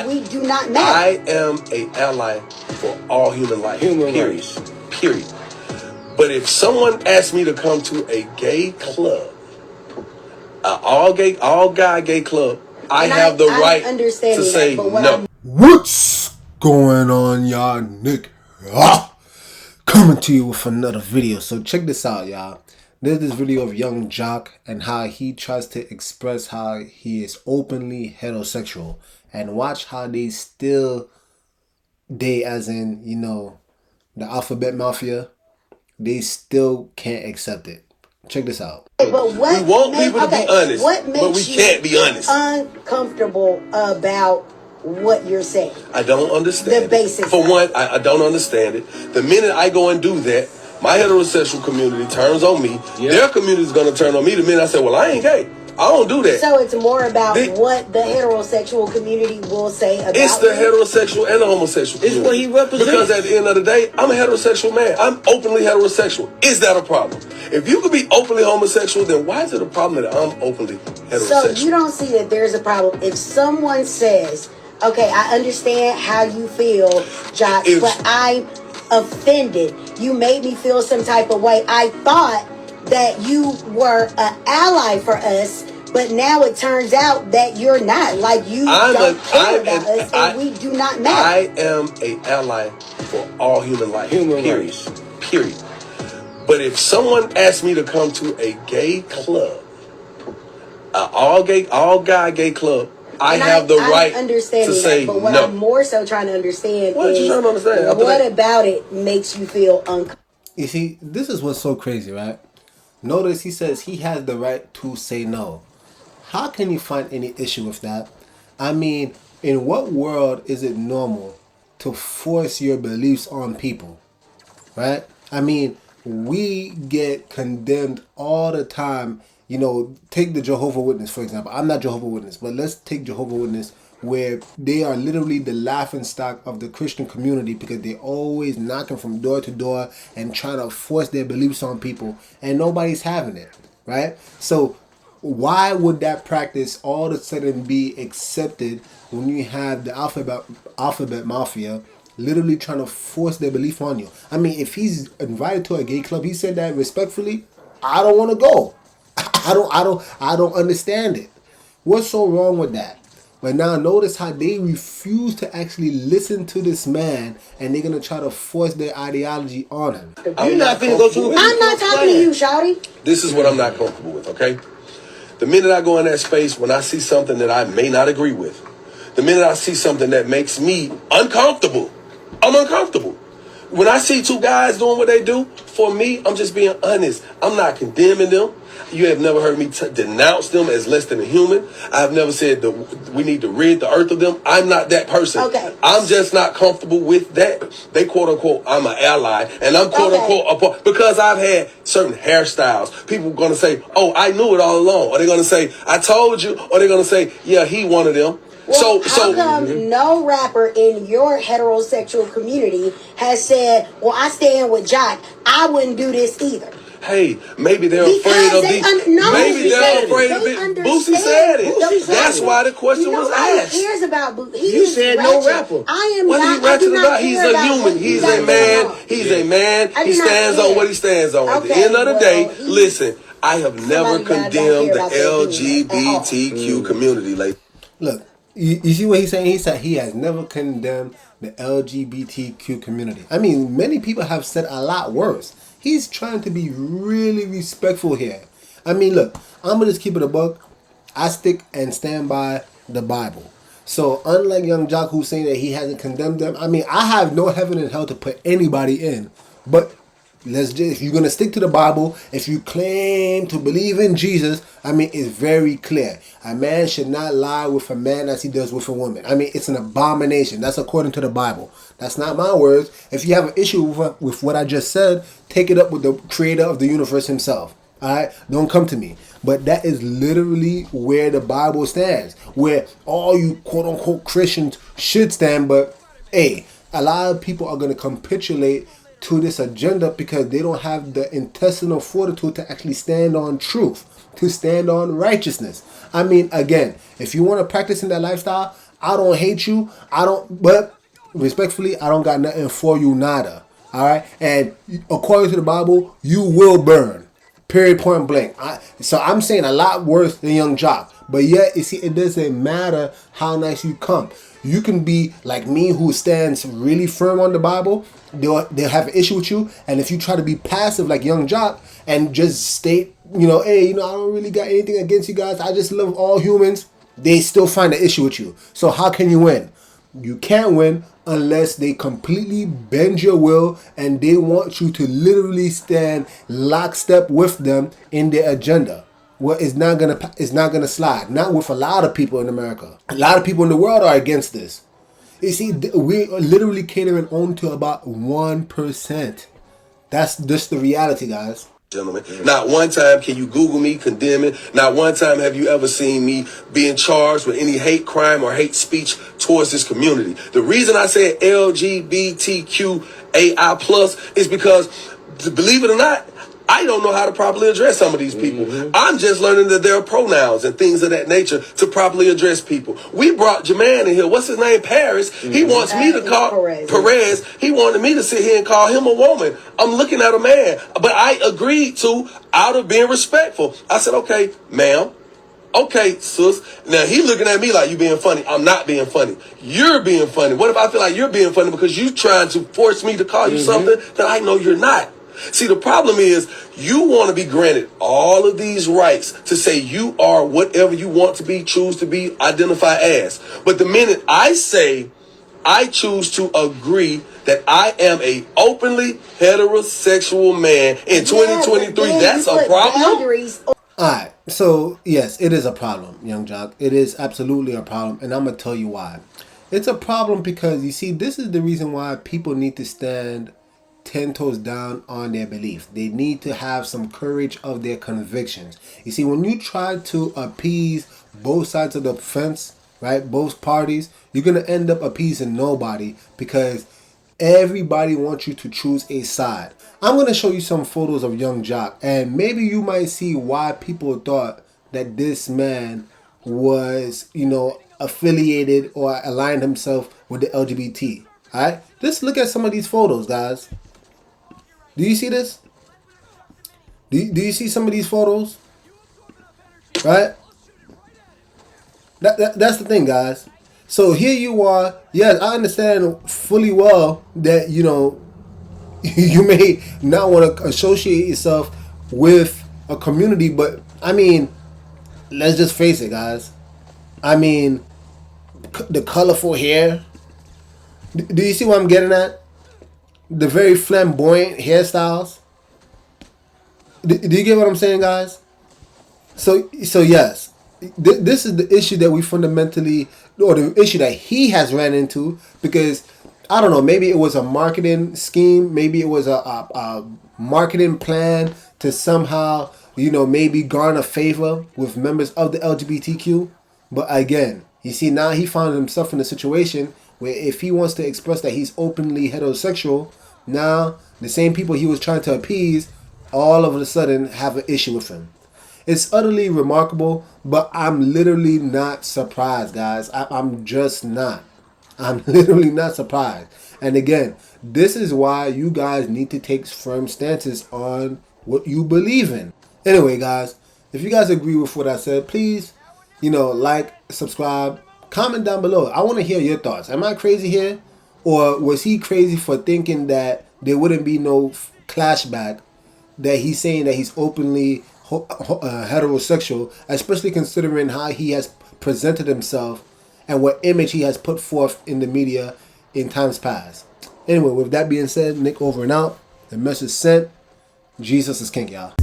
we do not matter. I am an ally for all human life. Period. But if someone asks me to come to a gay club, all guy gay club, I have the right to say no. What's going on, y'all? Nick coming to you with another video. So check this out, y'all. There's this video of Young Joc and how he tries to express how he is openly heterosexual, and watch how they as in, you know, the alphabet mafia, they still can't accept it. Check this out. But what we want people to be honest, but we can't be honest. Uncomfortable about what you're saying. I don't understand. The basics. For one, I don't understand it. The minute I go and do that, my heterosexual community turns on me. Yeah. Their community is going to turn on me. The minute I say, well, I ain't gay. I don't do that. So it's more about what the heterosexual community will say about it's the heterosexual and the homosexual community. It's what he represents. Because at the end of the day, I'm a heterosexual man. I'm openly heterosexual. Is that a problem? If you could be openly homosexual, then why is it a problem that I'm openly heterosexual? So you don't see that there's a problem. If someone says, okay, I understand how you feel, Joc, but I'm offended. You made me feel some type of way. I thought that you were an ally for us, but now it turns out that you're not. Like, you don't care about us, and we do not matter. I am an ally for all human life. Period. But if someone asks me to come to a gay club, all guy gay club, I have the right to say but what no. I'm more so trying to understand what is, you trying to understand? what about it makes you feel uncomfortable? You see, this is what's so crazy, right? Notice he says he has the right to say no. How can you find any issue with that? I mean, in what world is it normal to force your beliefs on people, right? I mean, we get condemned all the time. You know, take the Jehovah's Witness, for example. I'm not Jehovah's Witness, but let's take Jehovah's Witness, where they are literally the laughingstock of the Christian community because they're always knocking from door to door and trying to force their beliefs on people, and nobody's having it, right? So why would that practice all of a sudden be accepted when you have the alphabet mafia literally trying to force their belief on you? I mean, if he's invited to a gay club, he said that respectfully, I don't want to go. I don't understand it. What's so wrong with that? But now notice how they refuse to actually listen to this man, and they're gonna try to force their ideology on him. I'm not talking to you, shawty. This is what I'm not comfortable with, okay? The minute I go in that space, when I see something that I may not agree with, the minute I see something that makes me uncomfortable, I'm uncomfortable. When I see two guys doing what they do, for me, I'm just being honest. I'm not condemning them. You have never heard me denounce them as less than a human. I've never said we need to rid the earth of them. I'm not that person. Okay. I'm just not comfortable with that. They quote unquote, I'm an ally, and I'm quote unquote a part, because I've had certain hairstyles. People are going to say, oh, I knew it all along. Or they're going to say, I told you. Or they're going to say, yeah, he one of them. Well, how come no rapper in your heterosexual community has said, well, I stand with Joc, I wouldn't do this either? Hey, maybe they're afraid of maybe they're afraid of it. Boosie said it. That's why the question was asked. Who cares about Boosie? You said no rapper. I am what not. He ratchet about? He's a human. He's a man. He's a man. He stands on what he stands on. At the end of the day, listen, I have never condemned the LGBTQ community. Like, look, you see what he's saying? He said he has never condemned the LGBTQ community. I mean, many people have said a lot worse. He's trying to be really respectful here. I mean, look, I'm going to just keep it a buck. I stick and stand by the Bible. So unlike Young Joc, who's saying that he hasn't condemned them, I mean, I have no heaven and hell to put anybody in. But if you're going to stick to the Bible, if you claim to believe in Jesus, I mean, it's very clear. A man should not lie with a man as he does with a woman. I mean, it's an abomination. That's according to the Bible. That's not my words. If you have an issue with what I just said, take it up with the creator of the universe himself. All right? Don't come to me. But that is literally where the Bible stands, where all you quote-unquote Christians should stand. But, hey, a lot of people are going to capitulate to this agenda because they don't have the intestinal fortitude to actually stand on truth, to stand on righteousness. I mean, again, if you want to practice in that lifestyle, I don't hate you. But respectfully, I don't got nothing for you, nada. All right, and according to the Bible, you will burn. Period. Point blank. So I'm saying a lot worse than Young Joc. But yet, you see, it doesn't matter how nice you come. You can be like me, who stands really firm on the Bible. They'll have an issue with you, and if you try to be passive like Young Joc and just state, hey, I don't really got anything against you guys. I just love all humans. They still find an issue with you. So how can you win? You can't win unless they completely bend your will and they want you to literally stand lockstep with them in their agenda. Well, it's not gonna slide. Not with a lot of people in America. A lot of people in the world are against this. You see, we're literally catering on to about 1%. That's just the reality, guys. Gentlemen, not one time can you Google me condemning. Not one time have you ever seen me being charged with any hate crime or hate speech towards this community. The reason I said LGBTQAI plus is because, believe it or not, I don't know how to properly address some of these people. Mm-hmm. I'm just learning that there are pronouns and things of that nature to properly address people. We brought Jermaine in here. What's his name? Paris. Mm-hmm. He wants me to call Perez. He wanted me to sit here and call him a woman. I'm looking at a man. But I agreed to out of being respectful. I said, okay, ma'am. Okay, sis. Now he looking at me like you being funny. I'm not being funny. You're being funny. What if I feel like you're being funny because you trying to force me to call you something that I know you're not? See, the problem is you want to be granted all of these rights to say you are whatever you want to be, choose to be, identify as. But the minute I say I choose to agree that I am a openly heterosexual man in 2023, that's a problem? Alright, so yes, it is a problem, Young Joc. It is absolutely a problem, and I'm going to tell you why. It's a problem because, you see, this is the reason why people need to stand 10 toes down on their belief. They need to have some courage of their convictions. You see, when you try to appease both sides of the fence, right, both parties, you're going to end up appeasing nobody because everybody wants you to choose a side. I'm going to show you some photos of Young Joc, and maybe you might see why people thought that this man was, affiliated or aligned himself with the LGBT. All right, let's look at some of these photos, guys. Do you see this? Do you see some of these photos? Right? That's the thing, guys. So here you are. Yes, I understand fully well that, you may not want to associate yourself with a community, but, let's just face it, guys. The colorful hair. Do you see what I'm getting at? The very flamboyant hairstyles. Do you get what I'm saying, guys? So yes, this is the issue that we fundamentally, or the issue that he has ran into, because I don't know, maybe it was a marketing scheme, maybe it was a marketing plan to somehow, maybe garner favor with members of the LGBTQ. But again, you see, now he found himself in a situation where if he wants to express that he's openly heterosexual, now the same people he was trying to appease all of a sudden have an issue with him. It's utterly remarkable, but I'm literally not surprised, guys. I'm just not. I'm literally not surprised. And again, this is why you guys need to take firm stances on what you believe in. Anyway, guys, if you guys agree with what I said, please, like, subscribe, comment down below. I want to hear your thoughts. Am I crazy here? Or was he crazy for thinking that there wouldn't be no clashback, that he's saying that he's openly heterosexual, especially considering how he has presented himself and what image he has put forth in the media in times past? Anyway, with that being said, Nick over and out. The message sent. Jesus is king, y'all.